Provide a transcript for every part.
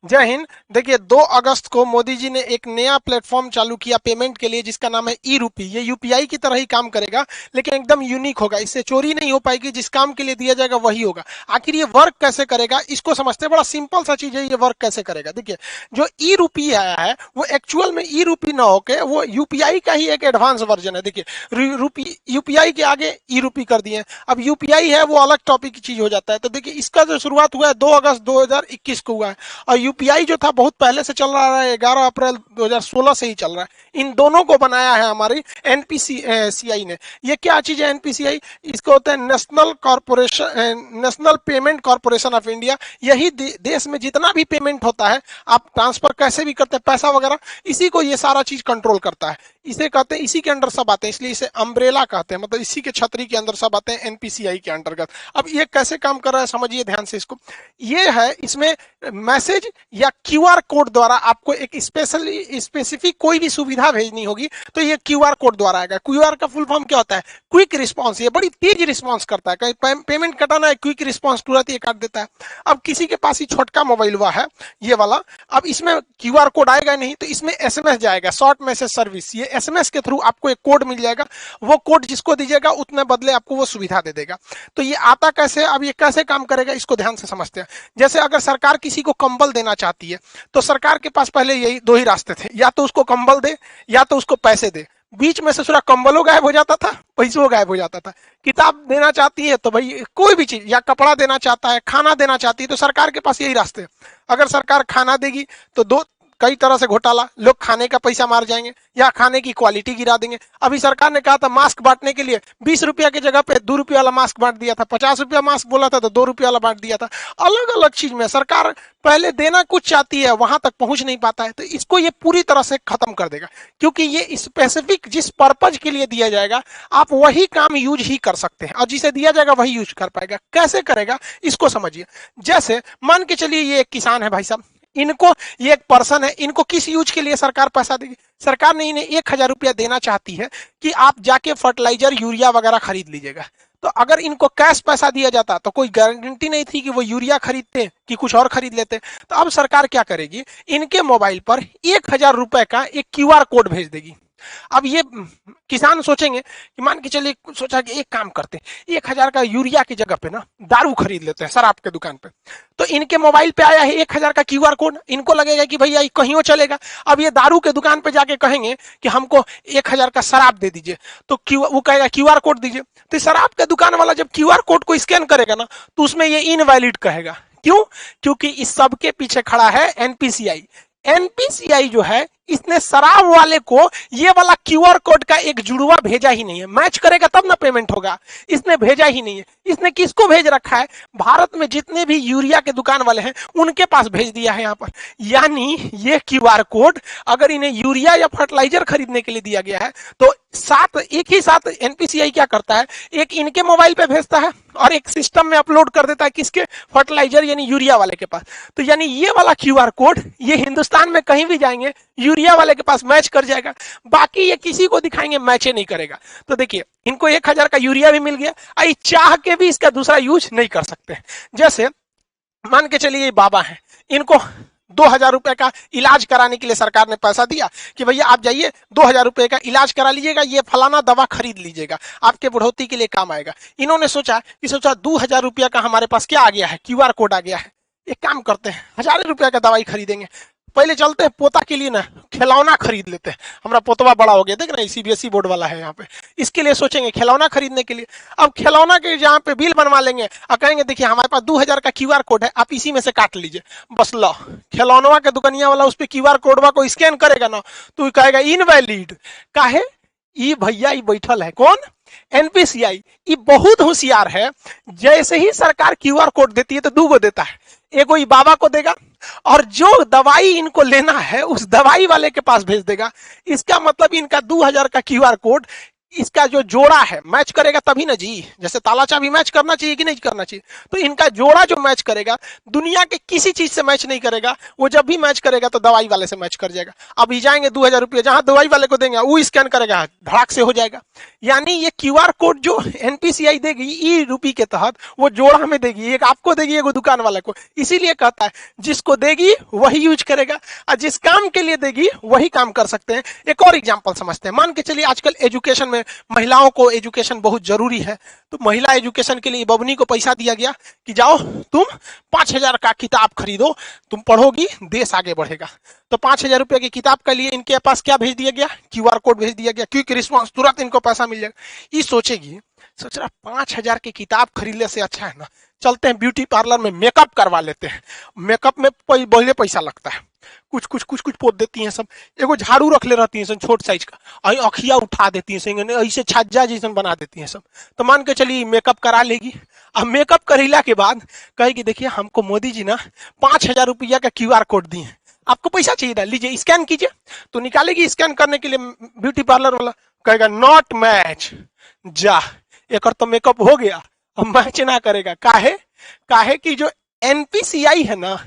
जय हिंद। देखिए 2 अगस्त को मोदी जी ने एक नया प्लेटफॉर्म चालू किया पेमेंट के लिए, जिसका नाम है ई रूपी। ये यूपीआई की तरह ही काम करेगा, लेकिन एकदम यूनिक होगा। इससे चोरी नहीं हो पाएगी, जिस काम के लिए दिया जाएगा वही होगा। आखिर ये वर्क कैसे करेगा इसको समझते हैं। बड़ा सिंपल सा चीज है, ये वर्क कैसे करेगा। देखिए जो ई रूपी आया है वो एक्चुअल में ई रूपी ना होके वो यूपीआई का ही एक एडवांस वर्जन है। देखिए रूपी यूपीआई के आगे ई रूपी कर दिए। अब यूपीआई है वो अलग टॉपिक की चीज हो जाता है। तो देखिए इसका जो शुरुआत हुआ है 2 अगस्त 2021 को हुआ है, और यूपीआई जो था बहुत पहले से चल रहा है, 11 अप्रैल 2016 से ही चल रहा है। इन दोनों को बनाया है हमारी एनपीसीआई ने। ये क्या चीज है एनपीसीआई? इसको होता है national payment corporation of India. यही देश में जितना भी पेमेंट होता है, आप ट्रांसफर कैसे भी करते हैं पैसा वगैरह, इसी को ये सारा चीज कंट्रोल करता है। इसे कहते हैं, इसी के अंडर सब आते हैं, इसलिए इसे अम्ब्रेला कहते हैं। मतलब इसी के छतरी के अंदर सब आते हैं एनपीसीआई के अंतर्गत। अब ये कैसे काम कर रहा है समझिए ध्यान से इसको। ये है, इसमें मैसेज या क्यूआर कोड द्वारा आपको एक स्पेसिफिक कोई भी सुविधा भेजनी होगी तो ये क्यूआर कोड द्वारा आएगा। क्यूआर का फुल फॉर्म क्या होता है? Quick response. ये बड़ी तेज रिस्पांस करता है। कहीं पेमेंट कटाना है, क्विक रिस्पांस तुरंत ये काट देता है। अब किसी के पास ही छोटका मोबाइल हुआ है ये वाला, अब इसमें क्यूआर कोड आएगा नहीं, तो इसमें एसएमएस जाएगा, शॉर्ट मैसेज सर्विस। ये एसएमएस के थ्रू आपको एक कोड मिल जाएगा। वो कोड जिसको दीजिएगा उतने बदले आपको वो सुविधा दे देगा। तो ये आता कैसे, अब ये कैसे काम करेगा इसको ध्यान से समझते हैं। जैसे अगर सरकार किसी को कंबल देना चाहती है तो सरकार के पास पहले यही 2 ही रास्ते थे, या तो उसको कंबल दे या तो उसको पैसे दे। बीच में से पूरा कंबलों गायब हो जाता था, पैसों गायब हो जाता था। किताब देना चाहती है तो भाई कोई भी चीज, या कपड़ा देना चाहता है, खाना देना चाहती है, तो सरकार के पास यही रास्ते हैं। अगर सरकार खाना देगी तो दो कई तरह से घोटाला, लोग खाने का पैसा मार जाएंगे या खाने की क्वालिटी गिरा देंगे। अभी सरकार ने कहा था मास्क बांटने के लिए 20 रुपया की जगह पे 2 रुपया वाला मास्क बांट दिया था, 50 रुपया मास्क बोला था तो 2 रुपया वाला बांट दिया था। अलग अलग चीज में सरकार पहले देना कुछ चाहती है, वहां तक पहुंच नहीं पाता है। तो इसको ये पूरी तरह से खत्म कर देगा, क्योंकि ये स्पेसिफिक जिस पर्पज के लिए दिया जाएगा आप वही काम यूज ही कर सकते हैं, और जिसे दिया जाएगा वही यूज कर पाएगा। कैसे करेगा इसको समझिए। जैसे मान के चलिए ये एक किसान है भाई साहब, इनको, ये एक पर्सन है, इनको किस यूज के लिए सरकार पैसा देगी? सरकार ने इन्हें 1000 रुपया देना चाहती है कि आप जाके फर्टिलाइजर यूरिया वगैरह खरीद लीजिएगा। तो अगर इनको कैश पैसा दिया जाता तो कोई गारंटी नहीं थी कि वो यूरिया खरीदते कि कुछ और खरीद लेते। तो अब सरकार क्या करेगी, इनके मोबाइल पर 1000 रुपए का एक क्यूआर कोड भेज देगी। अब ये किसान सोचेंगे कि मान के चलिए, सोचा कि एक काम करते हैं, 1000 का यूरिया की जगह पे ना दारू खरीद लेते हैं शराब के दुकान पे। तो इनके मोबाइल पे आया है 1000 का क्यूआर कोड, इनको लगेगा कि भैया कहीं चलेगा। अब ये दारू के दुकान पे जाके कहेंगे कि हमको 1000 का शराब दे दीजिए, तो वो कहेगा क्यूआर कोड दीजिए। तो शराब के दुकान वाला जब क्यूआर कोड को स्कैन करेगा ना, तो उसमें ये इनवैलिड कहेगा। क्यों? क्योंकि इस सब के पीछे खड़ा है एनपीसीआई। एनपीसीआई जो है, इसने शराब वाले को ये वाला क्यूआर कोड का एक जुड़वा भेजा ही नहीं है। मैच करेगा तब ना पेमेंट होगा, इसने भेजा ही नहीं है। इसने किसको भेज रखा है? भारत में जितने भी यूरिया के दुकान वाले हैं उनके पास भेज दिया है यहाँ पर। यानी ये क्यूआर कोड अगर इन्हें यूरिया या फर्टिलाइजर खरीदने के लिए दिया गया है तो एक ही साथ एनपीसीआई क्या करता है, एक इनके मोबाइल पे भेजता है और एक सिस्टम में अपलोड कर देता है, किसके? फर्टिलाइजर यानी यूरिया वाले के पास। तो यानी ये वाला क्यूआर कोड ये हिंदुस्तान में कहीं भी जाएंगे यूरिया वाले के पास मैच कर जाएगा, बाकी ये किसी को दिखाएंगे मैच नहीं करेगा। तो देखिए इनको 1000 का यूरिया भी मिल गया, आई चाह के भी इसका दूसरा यूज नहीं कर सकते। जैसे मान के चलिए ये बाबा है, इनको 2000 रुपए का इलाज कराने के लिए सरकार ने पैसा दिया कि भैया आप जाइए 2000 रुपए का इलाज करा लीजिएगा, ये फलाना दवा खरीद लीजिएगा, आपके बुढ़ौती के लिए काम आएगा। इन्होंने सोचा 2000 रुपया का हमारे पास क्या आ गया है, क्यूआर कोड आ गया है। एक काम करते हैं 1000 रुपया का दवाई खरीदेंगे, पहले चलते हैं पोता के लिए ना खिलौना खरीद लेते हैं। हमारा पोतवा बड़ा हो गया, देख रहे हैं सीबीएसई बोर्ड वाला है यहाँ पे, इसके लिए सोचेंगे खिलौना खरीदने के लिए। अब खिलौना के जहाँ पे बिल बनवा लेंगे और कहेंगे देखिए हमारे पास 2000 का क्यूआर कोड है, आप इसी में से काट लीजिए। बस लो, खिलौनवा के दुकानिया वाला उस पर क्यूआर कोडवा को स्कैन करेगा ना तो कहेगा इनवैलिड। काहे? ये भैया ये बैठल है कौन? एनपीसीआई। ये बहुत होशियार है। जैसे ही सरकार क्यूआर कोड देती है तो 2 देता है, एगो ये बाबा को देगा और जो दवाई इनको लेना है उस दवाई वाले के पास भेज देगा। इसका मतलब इनका 2000 का क्यूआर कोड इसका जो जोड़ा है मैच करेगा तभी ना जी, जैसे ताला चाबी मैच करना चाहिए कि नहीं करना चाहिए, तो इनका जोड़ा जो मैच करेगा दुनिया के किसी चीज से मैच नहीं करेगा। वो जब भी मैच करेगा तो दवाई वाले से मैच कर जाएगा। अभी जाएंगे 2000 रुपये जहां दवाई वाले को देंगे वो स्कैन करेगा, धड़ाक से हो जाएगा। यानी ये क्यूआर कोड जो एनपीसीआई देगी ई रूपी के तहत वो जोड़ा में देगी, एक आपको देगी एक दुकान वाले को। इसीलिए कहता है जिसको देगी वही यूज करेगा और जिस काम के लिए देगी वही काम कर सकते हैं। एक और एग्जांपल समझते हैं। मान के चलिए आजकल एजुकेशन में महिलाओं को एजुकेशन बहुत जरूरी है, तो महिला एजुकेशन के लिए बबनी को पैसा दिया गया कि जाओ तुम 5000 का किताब खरीदो, तुम पढ़ोगी देश आगे बढ़ेगा। तो 5000 रुपये की किताब के लिए इनके पास क्या भेज दिया गया, क्यूआर कोड भेज दिया गया, क्विक रिस्पॉन्स, तुरंत इनको पैसा मिल जाएगा। ये सोचेगी, सोच रहा 5000 की किताब खरीदने से अच्छा है ना चलते हैं ब्यूटी पार्लर में मेकअप करवा लेते हैं। मेकअप में बहुत पैसा लगता है, कुछ पोत देती हैं सब, एगो झाड़ू रख ले रहती हैं सब छोट साइज का, अखिया उठा देती हैं ऐसे छज्जा जैसन बना देती हैं सब। तो मान के चलिए मेकअप करा लेगी। अब मेकअप करेला के बाद कहेगी देखिए हमको मोदी जी ना 5000 रुपया का क्यूआर कोड दिए हैं, आपको पैसा चाहिए था, लीजिए स्कैन कीजिए। तो निकालेगी स्कैन करने के लिए, ब्यूटी पार्लर वाला कहेगा नॉट मैच, जा एक तो मेकअप हो गया, अब मैच ना करेगा। काहे कि जो एनपीसीआई है ना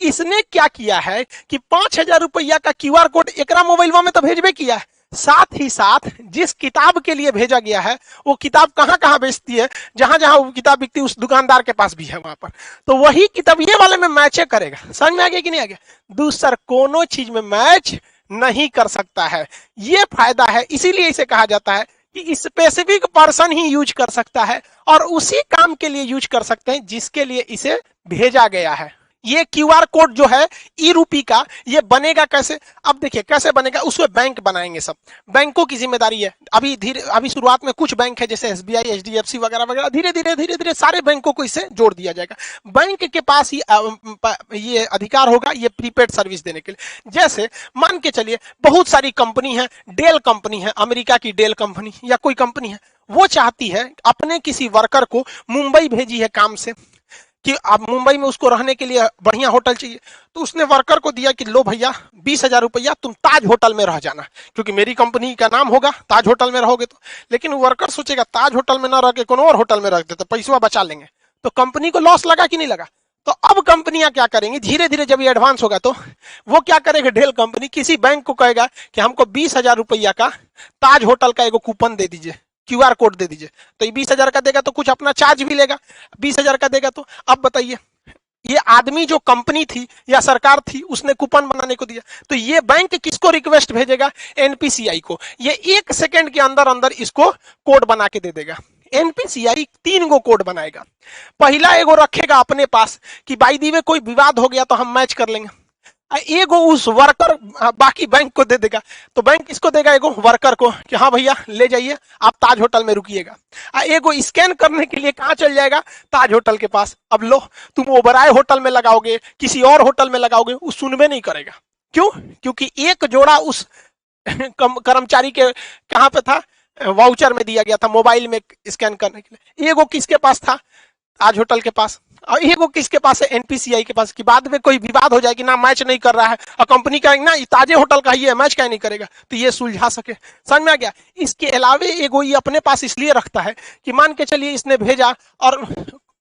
इसने क्या किया है कि 5000 रुपया का क्यूआर कोड एकरा मोबाइलवा में तो भेजबे किया है, साथ ही साथ जिस किताब के लिए भेजा गया है वो किताब कहां कहां बेचती है, जहां जहां वो किताब बिकती है उस दुकानदार के पास भी है वहां पर, तो वही किताब ये वाले में मैच करेगा। समझ में आ गया कि नहीं आ गया? दूसर कोनो चीज में मैच नहीं कर सकता है, ये फायदा है। इसीलिए इसे कहा जाता है कि स्पेसिफिक पर्सन ही यूज कर सकता है और उसी काम के लिए यूज कर सकते हैं जिसके लिए इसे भेजा गया है। ये क्यूआर कोड जो है ई रूपी का, ये बनेगा कैसे? अब देखिए कैसे बनेगा, उसमें बैंक बनाएंगे, सब बैंकों की जिम्मेदारी है। अभी शुरुआत में कुछ बैंक है जैसे एसबीआई, एचडीएफसी वगैरह वगैरह, धीरे धीरे सारे बैंकों को इससे जोड़ दिया जाएगा। बैंक के पास ही ये अधिकार होगा ये प्रीपेड सर्विस देने के लिए। जैसे मान के चलिए बहुत सारी कंपनी है, डेल कंपनी है, अमेरिका की डेल कंपनी या कोई कंपनी है, वो चाहती है अपने किसी वर्कर को मुंबई भेजी है काम से कि अब मुंबई में उसको रहने के लिए बढ़िया होटल चाहिए, तो उसने वर्कर को दिया कि लो भैया 20,000 रुपया तुम ताज होटल में रह जाना, क्योंकि मेरी कंपनी का नाम होगा, ताज होटल में रहोगे तो। लेकिन वर्कर सोचेगा ताज होटल में ना रह के कोनो और होटल में रख देते, पैसा बचा लेंगे, तो कंपनी को लॉस लगा कि नहीं लगा? तो अब कंपनियां क्या करेंगी, धीरे धीरे जब ये एडवांस होगा तो वो क्या करेगा, डेल कंपनी किसी बैंक को कहेगा कि हमको 20,000 रुपया का ताज होटल का एगो कूपन दे दीजिए, क्यूआर कोड दे दीजिए। तो ये 20,000 का देगा तो कुछ अपना चार्ज भी लेगा, 20,000 का देगा तो। अब बताइए ये आदमी जो कंपनी थी या सरकार थी उसने कूपन बनाने को दिया, तो ये बैंक किसको रिक्वेस्ट भेजेगा, एनपीसीआई को। ये 1 सेकंड के अंदर अंदर इसको कोड बना के दे देगा। एनपीसीआई 3 गो कोड बनाएगा। पहला एगो रखेगा अपने पास कि बाई दी वे कोई विवाद हो गया तो हम मैच कर लेंगे, एगो उस वर्कर बाकी बैंक को दे देगा। तो बैंक किसको देगा, एगो वर्कर को कि हाँ भैया ले जाइए आप ताज होटल में रुकिएगा। एगो स्कैन करने के लिए कहां चल जाएगा, ताज होटल के पास। अब लो तुम ओबराय होटल में लगाओगे, किसी और होटल में लगाओगे, वो सुनबे नहीं करेगा। क्यों? क्योंकि एक जोड़ा उस कर्मचारी के कहां पे था, वाउचर में दिया गया था मोबाइल में स्कैन करने के लिए। एगो किसके पास था, ताज होटल के पास, और एगो किसके पास है, एनपीसीआई के पास, कि बाद में कोई विवाद हो जाए कि ना मैच नहीं कर रहा है और कंपनी का ना ताजे होटल का ही है, मैच क्या नहीं करेगा, तो ये सुलझा सके। समझ में आ गया? इसके अलावे एगो ये अपने पास इसलिए रखता है कि मान के चलिए इसने भेजा और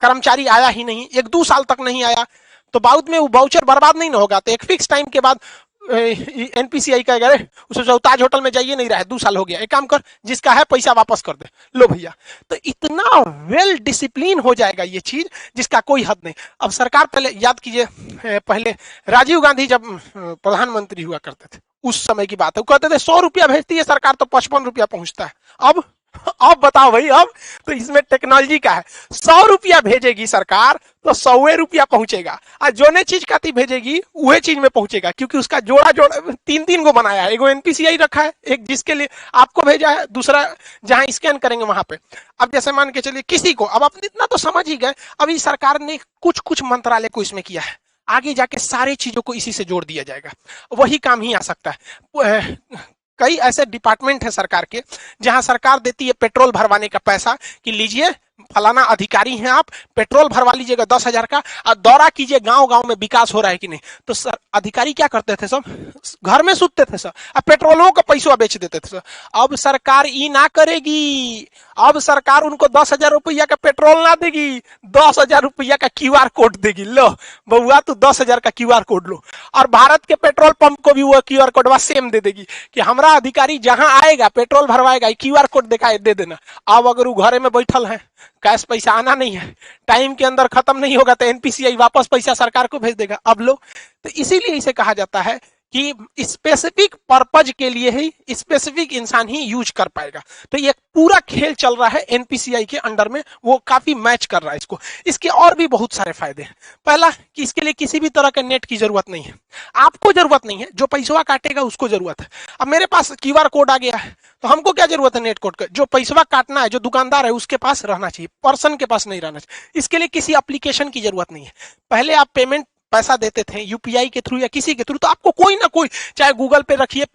कर्मचारी आया ही नहीं, 1-2 साल तक नहीं आया, तो बाद में वो वाउचर बर्बाद नहीं ना होगा। तो एक फिक्स टाइम के बाद एनपीसीआई कहेगा अरे उसे ताज होटल में जाइए, नहीं रहा है, 2 साल हो गया, एक काम कर जिसका है पैसा वापस कर दे, लो भैया। तो इतना वेल डिसिप्लिन हो जाएगा ये चीज जिसका कोई हद नहीं। अब सरकार पहले याद कीजिए, पहले राजीव गांधी जब प्रधानमंत्री हुआ करते थे उस समय की बात है, वो कहते थे 100 रुपया भेजती है सरकार तो 55 रुपया पहुंचता है। अब बताओ भाई, अब तो इसमें टेक्नोलॉजी का है, 100 रुपया भेजेगी सरकार तो 100 रुपया पहुंचेगा, और जो ने चीज काती भेजेगी वही चीज में पहुंचेगा, क्योंकि उसका जोड़ा 3 गो बनाया है। एगो एनपीसीआई रखा है, एक जिसके लिए आपको भेजा है, दूसरा जहां स्कैन करेंगे वहां पे। अब जैसे मान के चलिए किसी को, अब आप इतना तो समझ ही गए, अभी सरकार ने कुछ मंत्रालय को इसमें किया है, आगे जाके सारी चीजों को इसी से जोड़ दिया जाएगा, वही काम ही आ सकता है। कई ऐसे डिपार्टमेंट है सरकार के जहां सरकार देती है पेट्रोल भरवाने का पैसा कि लीजिए फलाना अधिकारी हैं आप, पेट्रोल भरवा लीजिएगा 10,000 का और दौरा कीजिए गांव गांव में विकास हो रहा है कि नहीं। तो सर अधिकारी क्या करते थे सब, घर में सुतते थे सर, अब पेट्रोलों का पैसा बेच देते थे सर। अब सरकार ये ना करेगी, अब सरकार उनको 10,000 रुपया का पेट्रोल ना देगी, 10,000 रुपया का क्यूआर कोड देगी। लो बउआ तू 10,000 का क्यूआर कोड लो, और भारत के पेट्रोल पंप को भी वो क्यूआर कोड सेम दे देगी कि हमारा अधिकारी जहां आएगा पेट्रोल भरवाएगा क्यूआर कोड दिखाए दे देना। अब अगर वो घरे में बैठल है, कैश पैसा आना नहीं है, टाइम के अंदर खत्म नहीं होगा तो एनपीसीआई वापस पैसा सरकार को भेज देगा। अब लो, तो इसीलिए इसे कहा जाता है कि स्पेसिफिक पर्पज के लिए ही स्पेसिफिक इंसान ही यूज कर पाएगा। तो ये पूरा खेल चल रहा है एनपीसीआई के अंडर में, वो काफी मैच कर रहा है इसको। इसके और भी बहुत सारे फायदे हैं। पहला कि इसके लिए किसी भी तरह के नेट की जरूरत नहीं है, आपको जरूरत नहीं है, जो पैसा काटेगा उसको जरूरत है। अब मेरे पास क्यूआर कोड आ गया है तो हमको क्या जरूरत है नेट कोड का, जो पैसा काटना है जो दुकानदार है उसके पास रहना चाहिए, पर्सन के पास नहीं रहना चाहिए। इसके लिए किसी एप्लीकेशन की जरूरत नहीं है। पहले आप पेमेंट पैसा देते थे यूपीआई के थ्रू या किसी के थ्रू, तो आपको कोई ना कोई, चाहे गूगल पे रखिए,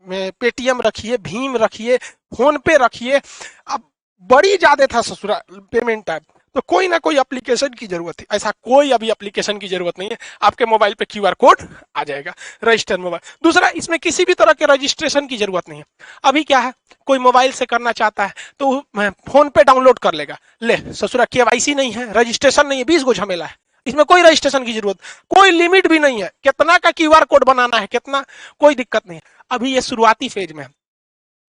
पेटीएम रखिए, भीम रखिए, फोन पे रखिए, अब बड़ी ज्यादा था ससुरा पेमेंट ऐप, तो कोई ना कोई एप्लीकेशन की जरूरत है। ऐसा कोई अभी एप्लीकेशन की जरूरत नहीं है, आपके मोबाइल पे क्यूआर कोड आ जाएगा, रजिस्टर मोबाइल। दूसरा, इसमें किसी भी तरह के रजिस्ट्रेशन की जरूरत नहीं है। अभी क्या है, कोई मोबाइल से करना चाहता है तो फोन पे डाउनलोड कर लेगा, ले ससुरा केवाईसी नहीं है, रजिस्ट्रेशन नहीं है, 20 गो झमेला है, इसमें कोई रजिस्ट्रेशन की जरूरत, कोई लिमिट भी नहीं है, कितना का क्यूआर कोड बनाना है कितना, कोई दिक्कत नहीं है। अभी ये शुरुआती फेज में,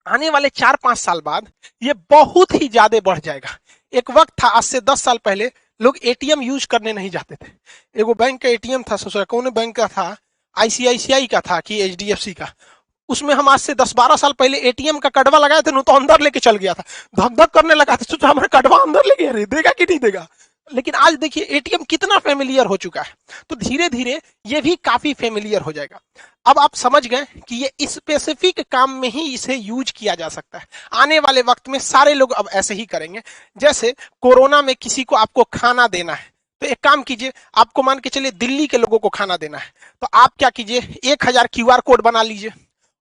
आने वाले 4-5 साल बाद ये बहुत ही ज्यादा बढ़ जाएगा। एक वक्त था, आज से 10 साल पहले लोग एटीएम यूज करने नहीं जाते थे। एगो बैंक का एटीएम था ससुरा, कौन बैंक का था, आईसीआईसीआई का था कि एचडीएफसी का, उसमें हम आज से 10-12 साल पहले एटीएम का कड़वा लगाए थे, तो अंदर लेके चल गया था, धक धक करने लगा था, सोचा हमारा कड़वा अंदर ले गया, देगा कि नहीं देगा। लेकिन आज देखिए एटीएम कितना फेमिलियर हो चुका है, तो धीरे धीरे ये भी काफी फेमिलियर हो जाएगा। अब आप समझ गए कि ये स्पेसिफिक काम में ही इसे यूज किया जा सकता है। आने वाले वक्त में सारे लोग अब ऐसे ही करेंगे। जैसे कोरोना में किसी को आपको खाना देना है, तो एक काम कीजिए, आपको मान के चलिए दिल्ली के लोगों को खाना देना है, तो आप क्या कीजिए, 1000 क्यूआर कोड बना लीजिए,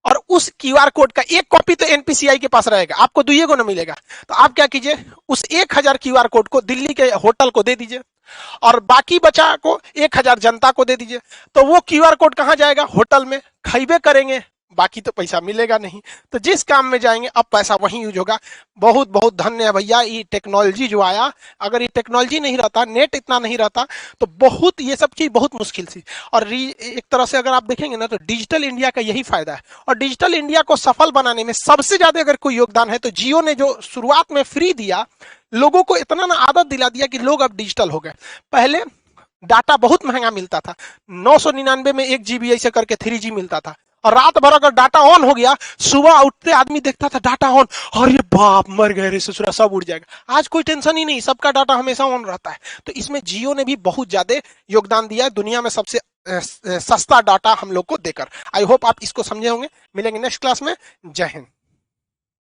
और उस क्यूआर कोड का एक कॉपी तो एनपीसीआई के पास रहेगा, आपको दुइये को ना मिलेगा। तो आप क्या कीजिए, उस 1000 क्यूआर कोड को दिल्ली के होटल को दे दीजिए, और बाकी बचा को 1000 जनता को दे दीजिए। तो वो क्यूआर कोड कहां जाएगा, होटल में, खाइबे करेंगे, बाकी तो पैसा मिलेगा नहीं। तो जिस काम में जाएंगे अब पैसा वहीं यूज होगा। बहुत बहुत धन्य है भैया ये टेक्नोलॉजी जो आया, अगर ये टेक्नोलॉजी नहीं रहता, नेट इतना नहीं रहता, तो बहुत ये सब चीज बहुत मुश्किल थी। और एक तरह से अगर आप देखेंगे ना, तो डिजिटल इंडिया का यही फायदा है। और डिजिटल इंडिया को सफल बनाने में सबसे ज्यादा अगर कोई योगदान है तो जियो ने जो शुरुआत में फ्री दिया, लोगों को इतना ना आदत दिला दिया कि लोग अब डिजिटल हो गए। पहले डाटा बहुत महंगा मिलता था, 999 में 1 GB ऐसे करके 3G मिलता था, और रात भर अगर डाटा ऑन हो गया, सुबह उठते आदमी देखता था डाटा ऑन, अरे बाप मर गए रे ससुरा, सब उड़ जाएगा। आज कोई टेंशन ही नहीं, सबका डाटा हमेशा ऑन रहता है। तो इसमें जियो ने भी बहुत ज्यादा योगदान दिया है, दुनिया में सबसे सस्ता डाटा हम लोग को देकर। आई होप आप इसको समझे होंगे। मिलेंगे नेक्स्ट क्लास में। जय हिंद।